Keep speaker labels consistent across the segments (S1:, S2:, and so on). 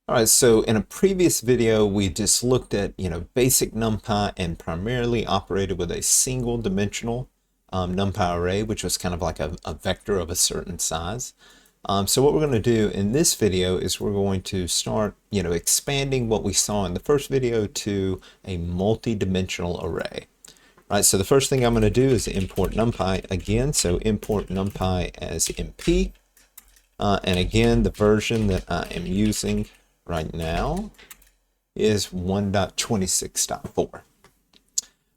S1: All right, so in a previous video, we just looked at, basic NumPy and primarily operated with a single dimensional NumPy array, which was kind of like a vector of a certain size. So what we're going to do in this video is we're going to start, expanding what we saw in the first video to a multi-dimensional array. All right, so the first thing I'm going to do is import NumPy again. So import NumPy as MP. And again, the version that I am using right now is 1.26.4. All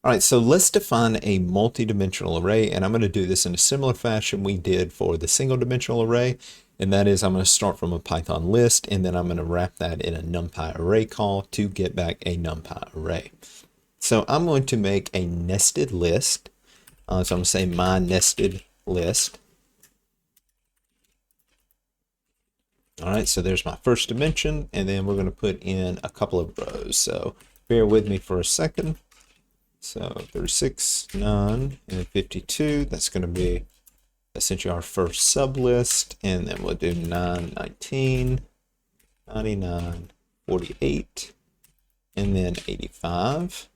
S1: right, so let's define a multi-dimensional array, and I'm going to do this in a similar fashion we did for the single-dimensional array, and that is I'm going to start from a Python list, and then I'm going to wrap that in a NumPy array call to get back a NumPy array. So I'm going to make a nested list. So I'm going to say my nested list. All right, so there's my first dimension, and then we're going to put in a couple of rows. So bear with me for a second. So 36, 9, and 52. That's going to be essentially our first sublist, and then we'll do 9, 19, 99, 48, and then 85.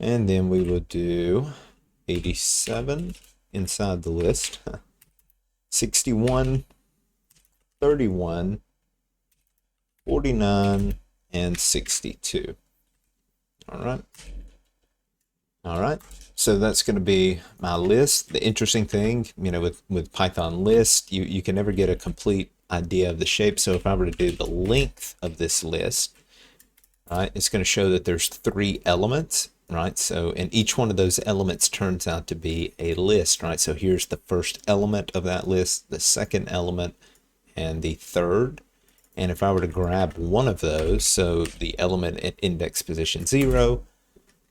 S1: And then we will do 87 inside the list, 61, 31, 49, and 62. All right. All right. So that's going to be my list. The interesting thing, with Python list, you can never get a complete idea of the shape. So if I were to do the length of this list, right, it's going to show that there's 3 elements, right? So, and each one of those elements turns out to be a list, right? So here's the first element of that list, the second element, and the third. And if I were to grab one of those, so the element at index position 0,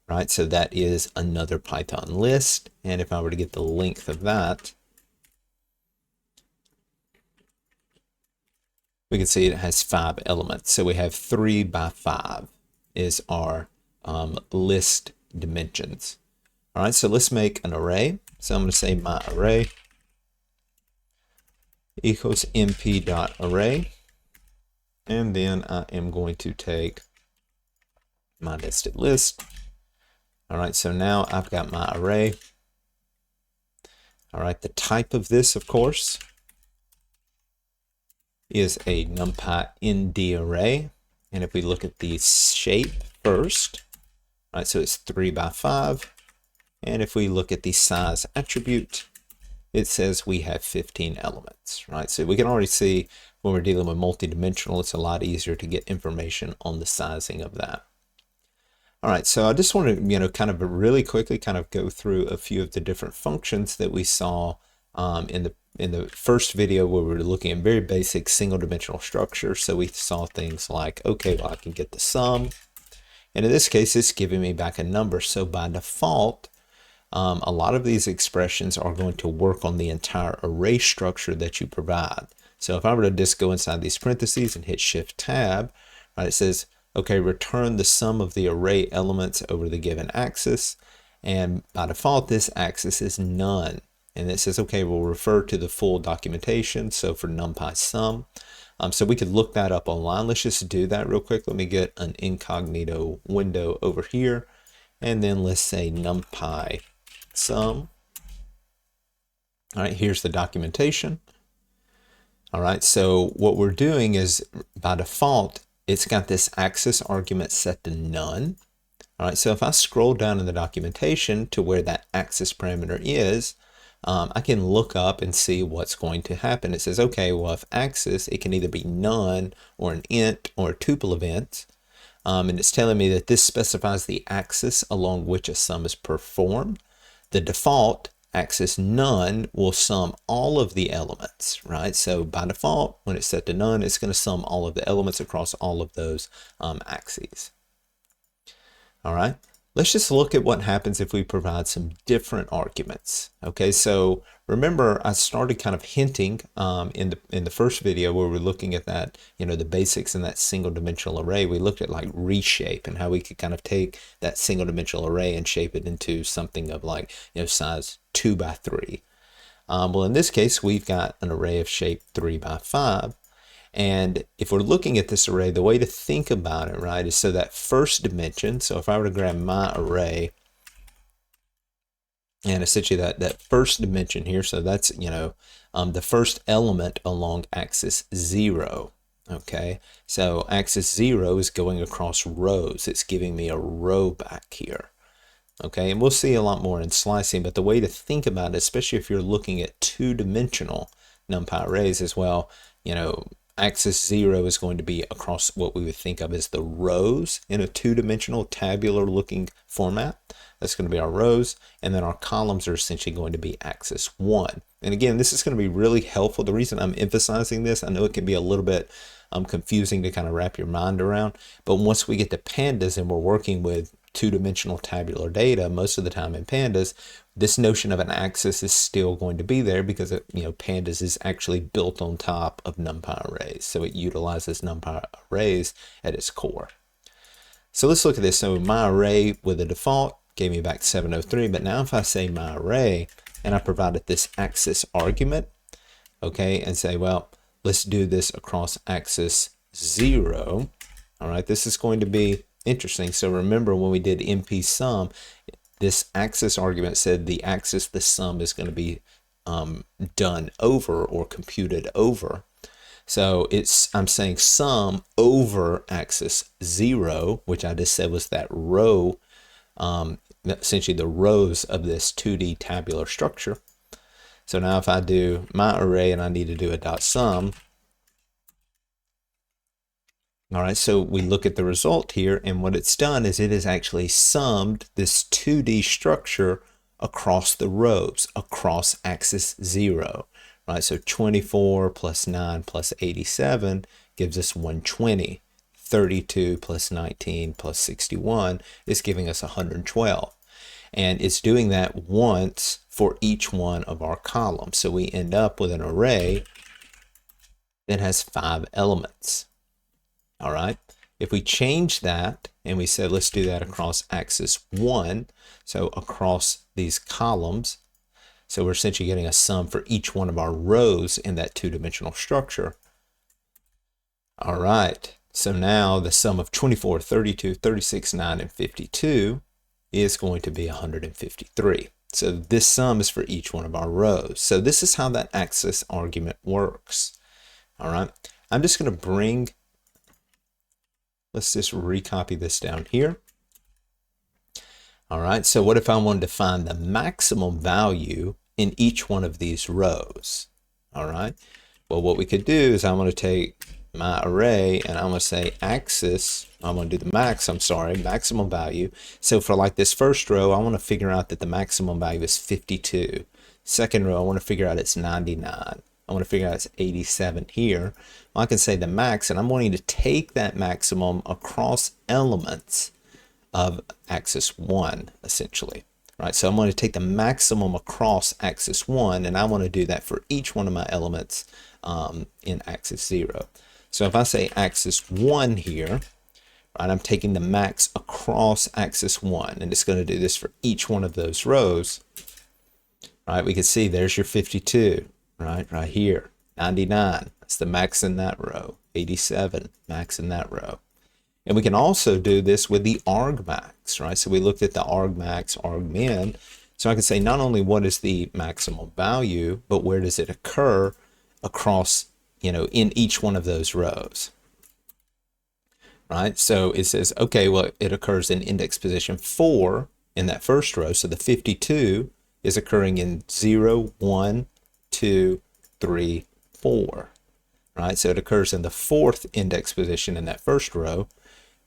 S1: right, so that is another Python list. And if I were to get the length of that, we can see it has 5 elements. So we have 3 by 5 is our list dimensions. All right, so let's make an array. So I'm going to say my array equals mp.array, and then I am going to take my nested list. All right, so now I've got my array. All right, the type of this, of course, is a NumPy ND array, and if we look at the shape first, right, so it's 3 by 5, and if we look at the size attribute, it says we have 15 elements, right? So we can already see when we're dealing with multi-dimensional, it's a lot easier to get information on the sizing of that. All right, so I just want to, kind of really quickly kind of go through a few of the different functions that we saw in the first video where we were looking at very basic single-dimensional structure. So we saw things like, okay, well, I can get the sum, and in this case, it's giving me back a number. So by default, a lot of these expressions are going to work on the entire array structure that you provide. So if I were to just go inside these parentheses and hit Shift Tab, right, it says, okay, return the sum of the array elements over the given axis. And by default, this axis is none. And it says, okay, we'll refer to the full documentation. So for NumPy sum, so we could look that up online. Let's just do that real quick. Let me get an incognito window over here. And then let's say NumPy sum. All right, here's the documentation. All right, so what we're doing is by default, it's got this axis argument set to none. All right, so if I scroll down in the documentation to where that axis parameter is, I can look up and see what's going to happen. It says, okay, well, if axis, it can either be none or an int or a tuple of int. And it's telling me that this specifies the axis along which a sum is performed. The default axis none will sum all of the elements, right? So by default, when it's set to none, it's going to sum all of the elements across all of those axes. All right, let's just look at what happens if we provide some different arguments. Okay, so remember I started kind of hinting in the first video where we're looking at that, the basics in that single dimensional array. We looked at like reshape and how we could kind of take that single dimensional array and shape it into something of like, size 2 by 3. Well, in this case, we've got an array of shape 3 by 5. And if we're looking at this array, the way to think about it, right, is so that first dimension, so if I were to grab my array, and essentially that first dimension here, so that's, the first element along axis 0. Okay, so axis 0 is going across rows. It's giving me a row back here. Okay, and we'll see a lot more in slicing, but the way to think about it, especially if you're looking at two-dimensional numpy arrays as well, axis 0 is going to be across what we would think of as the rows in a two-dimensional tabular looking format. That's going to be our rows, and then our columns are essentially going to be axis 1. And again, this is going to be really helpful. The reason I'm emphasizing this, I know it can be a little bit confusing to kind of wrap your mind around, but once we get to pandas and we're working with two-dimensional tabular data, most of the time in pandas, this notion of an axis is still going to be there because pandas is actually built on top of numpy arrays, so it utilizes numpy arrays at its core. So let's look at this. So my array with a default gave me back 703, but now if I say my array and I provided this axis argument, okay, and say, well, let's do this across axis 0. All right, this is going to be interesting. So remember when we did NP sum, this axis argument said the axis, the sum is going to be done over or computed over. So I'm saying sum over axis 0, which I just said was that row, essentially the rows of this 2D tabular structure. So now if I do my array and I need to do a dot sum, all right, so we look at the result here, and what it's done is it has actually summed this 2D structure across the rows, across axis 0. Right, so 24 plus 9 plus 87 gives us 120. 32 plus 19 plus 61 is giving us 112. And it's doing that once for each one of our columns. So we end up with an array that has 5 elements. All right, if we change that and we said let's do that across axis 1, so across these columns, so we're essentially getting a sum for each one of our rows in that two-dimensional structure. All right, so now the sum of 24, 32, 36, 9, and 52 is going to be 153. So this sum is for each one of our rows. So this is how that axis argument works. All right, I'm just going to let's just recopy this down here. All right, so what if I wanted to find the maximum value in each one of these rows? All right, well, what we could do is I'm going to take my array and I'm going to say axis, I'm going to do the maximum value. So for like this first row, I want to figure out that the maximum value is 52. Second row, I want to figure out it's 99. I want to figure out it's 87 here. Well, I can say the max, and I'm wanting to take that maximum across elements of axis 1, essentially. Right, so I'm going to take the maximum across axis 1, and I want to do that for each one of my elements in axis 0. So if I say axis 1 here, right, I'm taking the max across axis 1, and it's going to do this for each one of those rows. Right, we can see there's your 52. Right here, 99, that's the max in that row, 87, max in that row. And we can also do this with the argmax, right? So we looked at the argmax, argmin. So I can say not only what is the maximum value, but where does it occur across, in each one of those rows. Right, so it says, okay, well, it occurs in index position 4 in that first row. So the 52 is occurring in 0, 1, 2, 3, 4, right? So it occurs in the 4th index position in that first row.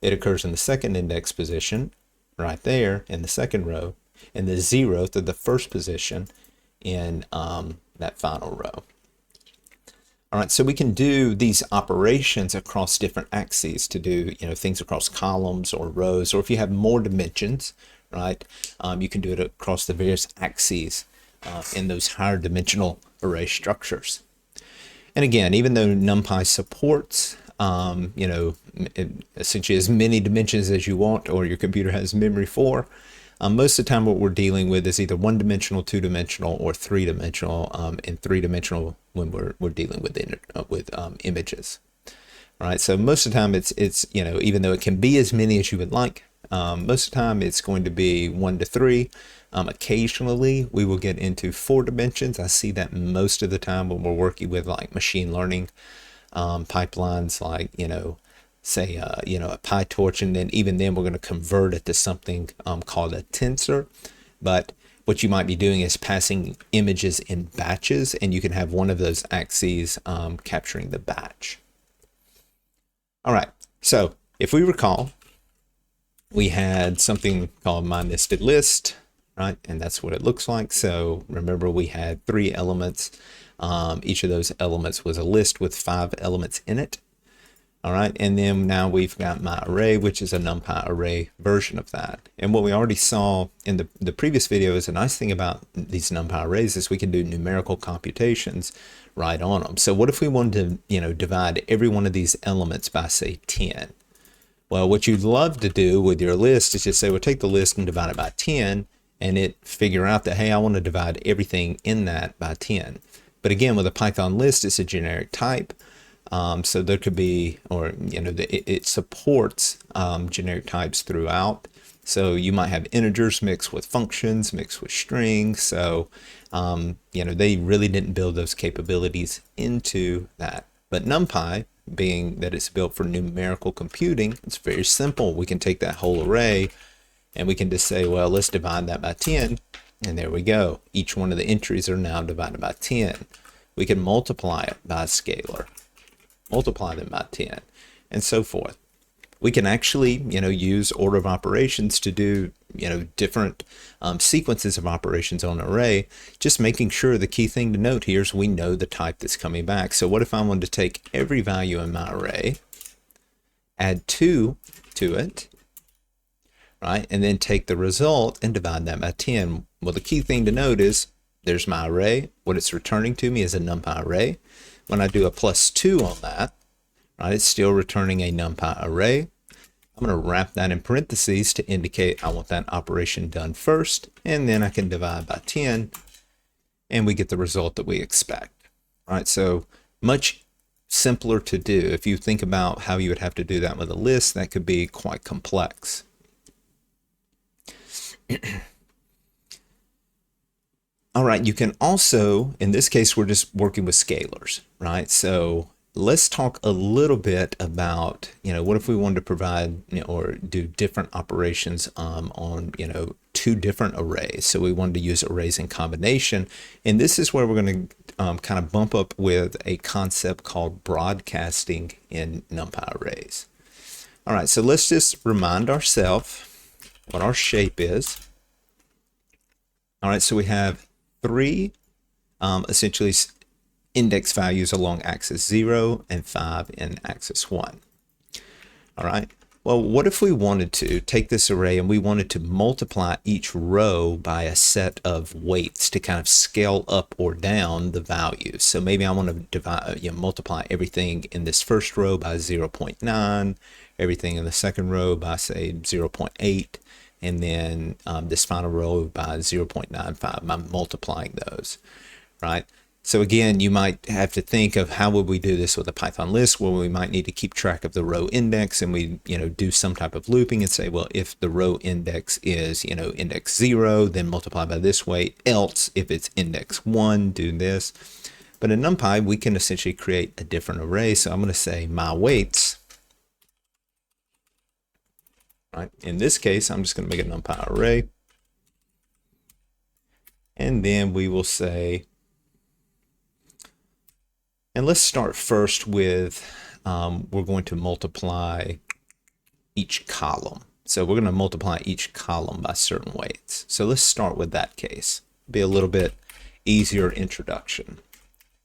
S1: It occurs in the 2nd index position right there in the 2nd row, and the 0th of the 1st position in that final row. All right, so we can do these operations across different axes to do things across columns or rows, or if you have more dimensions, right, you can do it across the various axes in those higher dimensional array structures. And again, even though NumPy supports essentially as many dimensions as you want or your computer has memory for, most of the time what we're dealing with is either one-dimensional, two-dimensional, or three-dimensional, and three-dimensional when we're dealing with images. All right, so most of the time it's you know, even though it can be as many as you would like, most of the time it's going to be 1 to 3. Occasionally we will get into 4 dimensions. I see that most of the time when we're working with like machine learning pipelines, like, you know, say you know, a PyTorch, and then even then we're going to convert it to something called a tensor. But what you might be doing is passing images in batches, and you can have one of those axes capturing the batch. All right, so if we recall, we had something called my nested list, right? And that's what it looks like. So remember, we had 3 elements. Each of those elements was a list with 5 elements in it. All right, and then now we've got my array, which is a numpy array version of that. And what we already saw in the previous video is a nice thing about these numpy arrays is we can do numerical computations right on them. So what if we wanted to, you know, divide every one of these elements by, say, 10? Well, what you'd love to do with your list is just say, well, take the list and divide it by 10, and it figure out that, hey, I want to divide everything in that by 10. But again, with a Python list, it's a generic type. So there could be, or, you know, it supports generic types throughout. So you might have integers mixed with functions, mixed with strings. So, you know, they really didn't build those capabilities into that. But NumPy, being that it's built for numerical computing, it's very simple. We can take that whole array and we can just say, well, let's divide that by 10. And there we go. Each one of the entries are now divided by 10. We can multiply it by a scalar, multiply them by 10, and so forth. We can actually, you know, use order of operations to do, you know, different sequences of operations on an array. Just making sure the key thing to note here is we know the type that's coming back. So what if I wanted to take every value in my array, add 2 to it, right, and then take the result and divide that by 10? Well, the key thing to note is there's my array. What it's returning to me is a numpy array. When I do a +2 on that, right, it's still returning a numpy array. I'm going to wrap that in parentheses to indicate I want that operation done first, and then I can divide by 10, and we get the result that we expect. All right, so much simpler to do. If you think about how you would have to do that with a list, that could be quite complex. All right, you can also, in this case, we're just working with scalars, right? So let's talk a little bit about, you know, what if we wanted to provide, you know, or do different operations on, you know, 2 different arrays. So we wanted to use arrays in combination. And this is where we're going to kind of bump up with a concept called broadcasting in NumPy arrays. All right, so let's just remind ourselves what our shape is. All right, so we have 3 essentially index values along axis 0 and 5 in axis 1. All right, well, what if we wanted to take this array and we wanted to multiply each row by a set of weights to kind of scale up or down the values? So maybe I want to divide, you know, multiply everything in this first row by 0.9, everything in the second row by, say, 0.8, and then this final row by 0.95. I'm multiplying those, right? So again, you might have to think of how would we do this with a Python list, where we might need to keep track of the row index, and we, you know, do some type of looping and say, well, if the row index is, you know, index 0, then multiply by this weight. Else, if it's index 1, do this. But in NumPy, we can essentially create a different array. So I'm going to say my weights. Right. In this case, I'm just going to make a NumPy array. And then we will say, and let's start first with, we're going to multiply each column. So we're going to multiply each column by certain weights. So let's start with that case. Be a little bit easier introduction.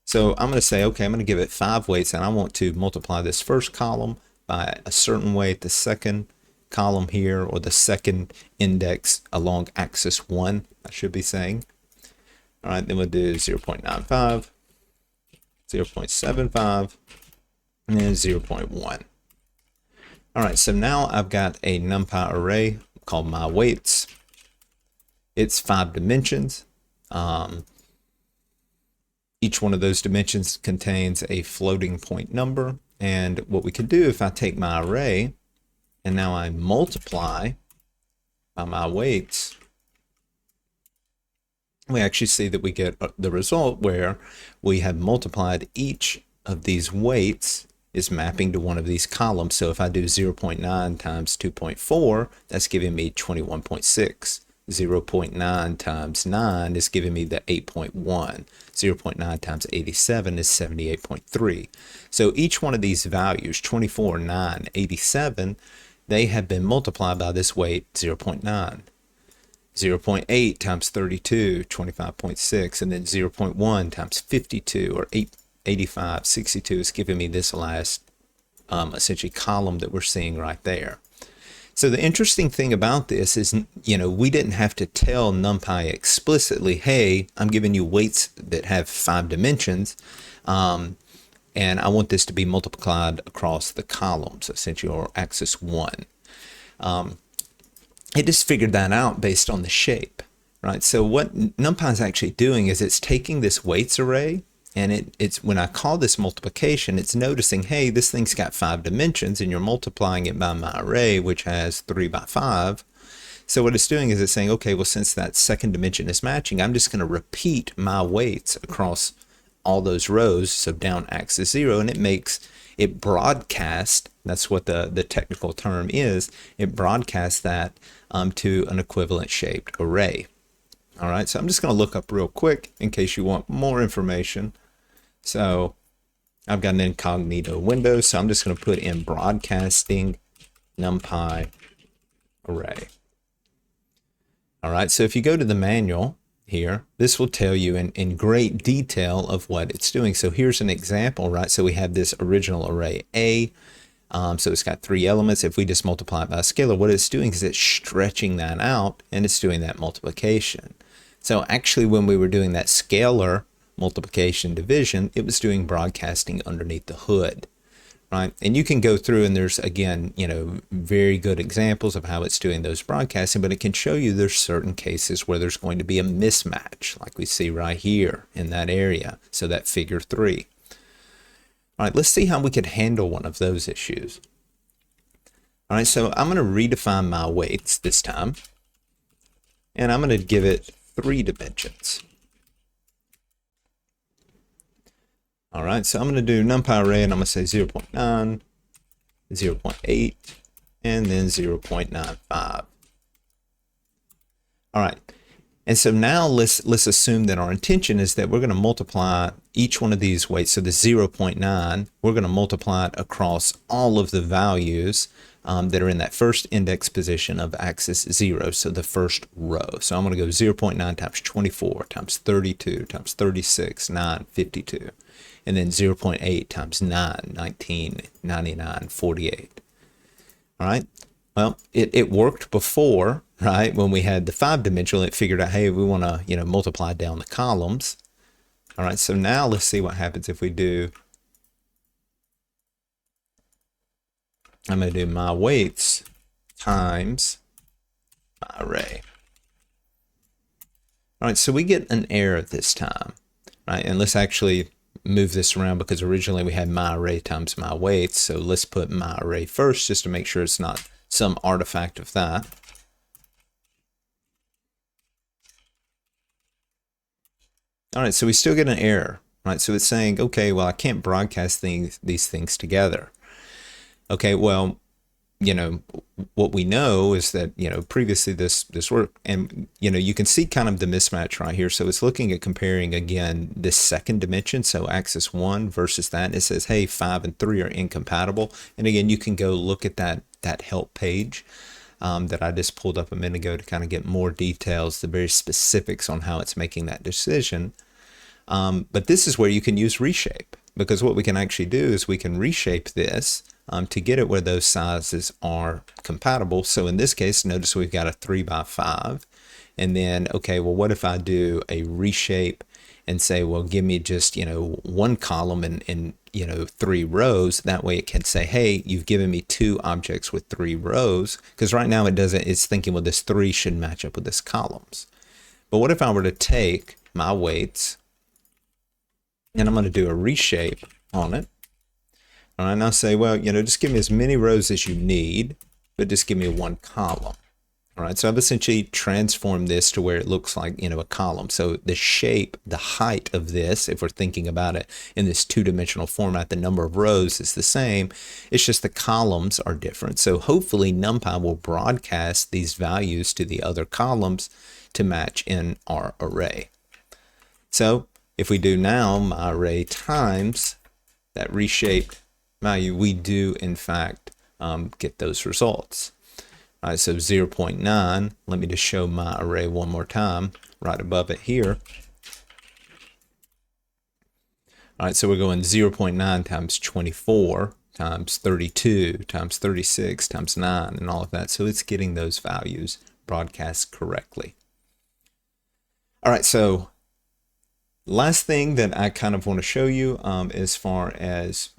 S1: So I'm going to say, okay, I'm going to give it 5 weights, and I want to multiply this first column by a certain weight, the second column here, or the second index along axis 1, I should be saying. All right, then we'll do 0.95, 0.75, and then 0.1. All right, so now I've got a NumPy array called my weights. It's 5 dimensions. Each one of those dimensions contains a floating point number. And what we could do if I take my array and now I multiply by my weights, we actually see that we get the result where we have multiplied each of these weights is mapping to one of these columns. So if I do 0.9 times 2.4, that's giving me 21.6. 0.9 times 9 is giving me the 8.1. 0.9 times 87 is 78.3. So each one of these values, 24, 9, 87, they have been multiplied by this weight 0.9. 0.8 times 32, 25.6, and then 0.1 times 52, or 85, 62 is giving me this last essentially column that we're seeing right there. So the interesting thing about this is, we didn't have to tell NumPy explicitly, hey, I'm giving you weights that have 5 dimensions, and I want this to be multiplied across the columns, essentially, or axis 1. It just figured that out based on the shape, right? So what NumPy is actually doing is it's taking this weights array, and it's when I call this multiplication, it's noticing, hey, this thing's got 5 dimensions, and you're multiplying it by my array, which has 3 by 5. So what it's doing is it's saying, okay, well, since that second dimension is matching, I'm just going to repeat my weights across all those rows, so down axis 0, and it broadcasts, that's what the technical term is, it broadcasts that to an equivalent shaped array. All right, so I'm just going to look up real quick in case you want more information. So I've got an incognito window, so I'm just going to put in broadcasting NumPy array. All right, so if you go to the manual here, this will tell you in great detail of what it's doing. So here's an example, right? So we have this original array A. So it's got 3 elements. If we just multiply it by a scalar, what it's doing is it's stretching that out and it's doing that multiplication. So actually when we were doing that scalar multiplication division, it was doing broadcasting underneath the hood, right? And you can go through and there's, again, very good examples of how it's doing those broadcasting, but it can show you there's certain cases where there's going to be a mismatch, like we see right here in that area. So that figure 3. All right, let's see how we could handle one of those issues. All right, so I'm going to redefine my weights this time, and I'm going to give it 3 dimensions. All right, so I'm going to do NumPy array, and I'm going to say 0.9, 0.8, and then 0.95. All right, and so now let's assume that our intention is that we're going to multiply each one of these weights. So the 0.9, we're going to multiply it across all of the values that are in that first index position of axis 0, so the first row. So I'm going to go 0.9 times 24 times 32 times 36, 9, 52. And then 0.8 times 9, 19, 99, 48. All right. Well, it worked before, right? When we had the 5-dimensional, it figured out, hey, we want to, multiply down the columns. All right. So now let's see what happens if we do. I'm going to do my weights times my array. All right. So we get an error this time, right? And let's actually move this around because originally we had my array times my weights. So let's put my array first just to make sure it's not some artifact of that. All right, so we still get an error, right? So it's saying, okay, well, I can't broadcast these things together. Okay, well, what we know is that, previously this worked, and, you can see kind of the mismatch right here. So it's looking at comparing, again, this second dimension, so axis 1 versus that. And it says, hey, 5 and 3 are incompatible. And again, you can go look at that help page that I just pulled up a minute ago to kind of get more details, the very specifics on how it's making that decision. But this is where you can use reshape, because what we can actually do is we can reshape this to get it where those sizes are compatible. So in this case, notice we've got a 3 by 5. And then, okay, well, what if I do a reshape and say, well, give me just, one column and 3 rows. That way it can say, hey, you've given me 2 objects with 3 rows. Because right now it's thinking, well, this 3 should match up with this columns. But what if I were to take my weights and I'm going to do a reshape on it. All right, and I'll say, well, just give me as many rows as you need, but just give me one column. All right, so I've essentially transformed this to where it looks like, a column. So the shape, the height of this, if we're thinking about it in this two-dimensional format, the number of rows is the same. It's just the columns are different. So hopefully NumPy will broadcast these values to the other columns to match in our array. So if we do now my array times that reshaped value, we do in fact get those results. All right, so 0.9, let me just show my array one more time, right above it here. All right, so we're going 0.9 times 24 times 32 times 36 times 9 and all of that. So it's getting those values broadcast correctly. All right, so last thing that I kind of want to show you as far as,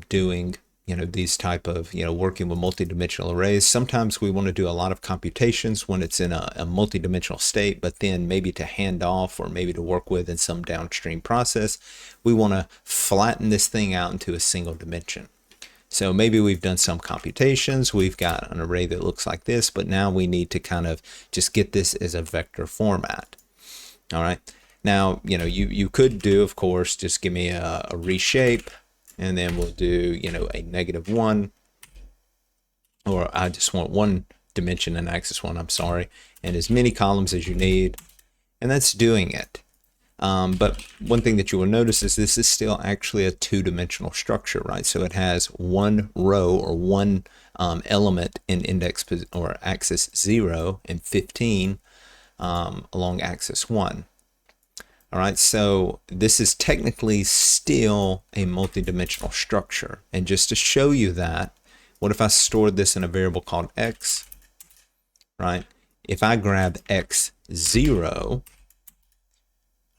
S1: doing these type of, working with multidimensional arrays. Sometimes we want to do a lot of computations when it's in a multidimensional state, but then maybe to hand off or maybe to work with in some downstream process, we want to flatten this thing out into a single dimension. So maybe we've done some computations, we've got an array that looks like this, but now we need to kind of just get this as a vector format. All right. Now, you could do, of course, just give me a reshape, and then we'll do, a -1, or I just want one dimension and axis 1, I'm sorry, and as many columns as you need, and that's doing it. But one thing that you will notice is this is still actually a two-dimensional structure, right? So it has one row or one element in index or axis 0 and 15 along axis 1. All right, so this is technically still a multidimensional structure. And just to show you that, what if I stored this in a variable called x, right? If I grab x0,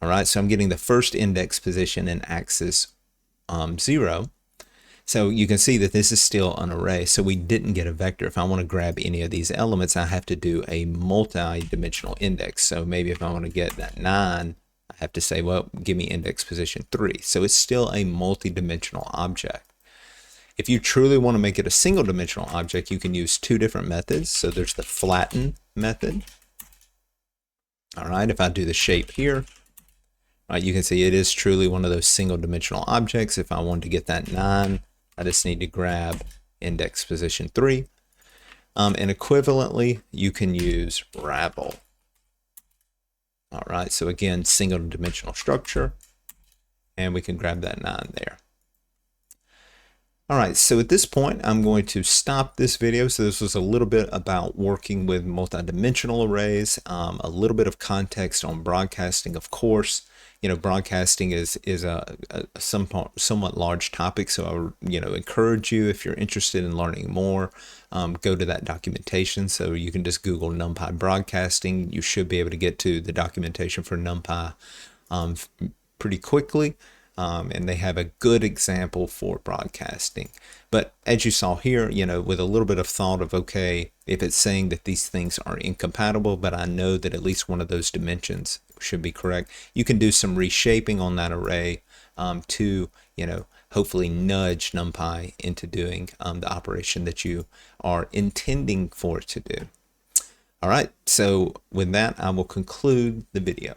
S1: all right, so I'm getting the first index position in axis 0. So you can see that this is still an array, so we didn't get a vector. If I want to grab any of these elements, I have to do a multi-dimensional index. So maybe if I want to get that 9, I have to say, well, give me index position 3. So it's still a multi-dimensional object. If you truly want to make it a single dimensional object, you can use two different methods. So there's the flatten method. All right, if I do the shape here, you can see it is truly one of those single dimensional objects. If I wanted to get that 9, I just need to grab index position 3. And equivalently, you can use ravel. All right, so again, single dimensional structure, and we can grab that 9 there. All right, so at this point, I'm going to stop this video. So this was a little bit about working with multidimensional arrays, a little bit of context on broadcasting, of course. Broadcasting is a somewhat large topic, so I would, encourage you, if you're interested in learning more, go to that documentation. So you can just Google NumPy broadcasting. You should be able to get to the documentation for NumPy pretty quickly. And they have a good example for broadcasting. But as you saw here, with a little bit of thought of, okay, if it's saying that these things are incompatible, but I know that at least one of those dimensions should be correct, you can do some reshaping on that array to, hopefully nudge NumPy into doing the operation that you are intending for it to do. All right, so with that, I will conclude the video.